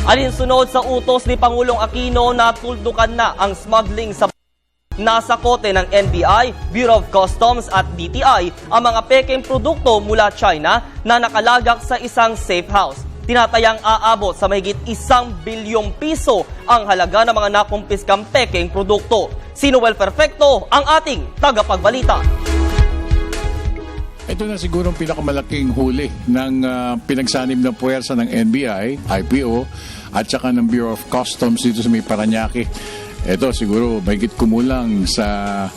Alinsunod sa utos ni Pangulong Aquino na tuldukan na ang smuggling sa nasa kote ng NBI, Bureau of Customs at DTI ang mga pekeng produkto mula China na nakalagak sa isang safe house. Tinatayang aabot sa mahigit 1 bilyong piso ang halaga ng mga nakumpiskang pekeng produkto. Si Noel Perfecto ang ating tagapagbalita. Ito na siguro ang pinakamalaking huli ng pinagsanib na puwersa ng NBI, IPO at saka ng Bureau of Customs dito sa may Parañaque. Ito siguro mahigit kumulang sa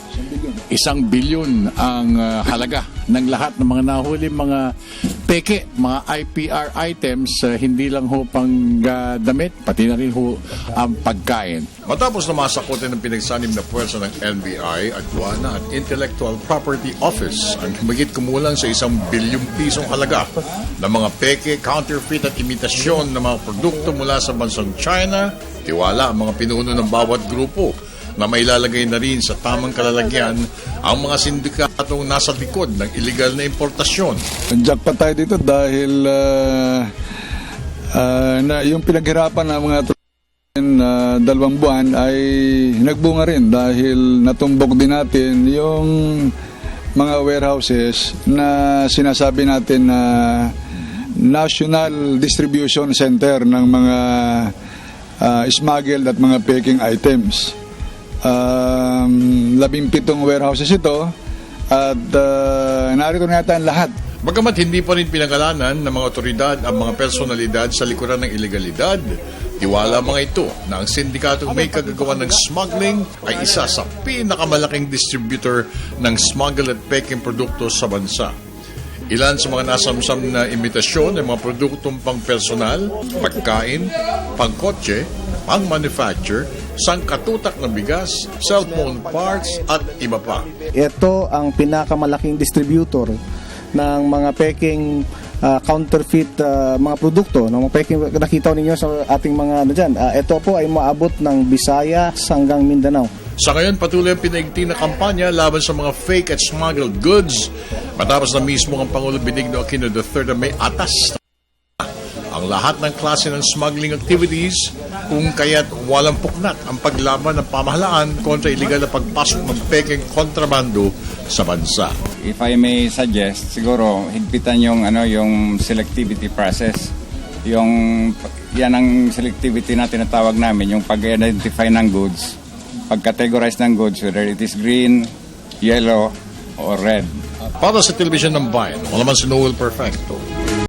1 bilyon ang halaga ng lahat ng mga nahuli, mga peke, mga IPR items, hindi lang ho pang damit, pati na rin ho ang pagkain. Matapos na masakotin ng pinagsanib na puwersa ng NBI, Aduana at Intellectual Property Office ang mahigit kumulang sa 1 bilyong pisong halaga ng mga peke, counterfeit at imitasyon ng mga produkto mula sa bansang China, tiwala ang mga pinuno ng bawat grupo na mailalagay na rin sa tamang kalalagyan ang mga sindikatong nasa likod ng iligal na importasyon. Jackpot tayo dito dahil na yung pinaghirapan ng mga 2 buwan ay nagbunga rin dahil natumbok din natin yung mga warehouses na sinasabi natin na National Distribution Center ng mga smuggled at mga peking items. 17 warehouses ito at narito na yata ang lahat. Bagamat hindi pa rin pinangalanan ng mga otoridad ang mga personalidad sa likuran ng ilegalidad, tiwala mga ito na ang sindikatong may kagagawa ng smuggling ay isa sa pinakamalaking distributor ng smuggled at peking produkto sa bansa. Ilan sa mga nasamsam na imitasyon ng mga produktong pang-personal, pagkain, pang-kotse, pang-manufacture, sangkatutak ng bigas, cellphone parts at iba pa. Ito ang pinakamalaking distributor ng mga peking counterfeit mga produkto, ng mga peking nakita ninyo sa ating mga dyan. Ito po ay maabot ng Visayas hanggang Mindanao. Sa ngayon, patuloy ang pinaigting na kampanya laban sa mga fake at smuggled goods. Matapos na mismo ang Pangulo Benigno Aquino III na may atas ang lahat ng klase ng smuggling activities, kung kaya't walang puknat ang paglaban ng pamahalaan kontra iligal na pagpasok ng peking kontrabando sa bansa. If I may suggest, siguro higpitan yung yung selectivity process. Yan ang selectivity na tinatawag namin, yung pag-identify ng goods, pag-categorize ng goods, whether it is green, yellow, or red. Para sa Television ng Bayan, wala man si Noel Perfecto.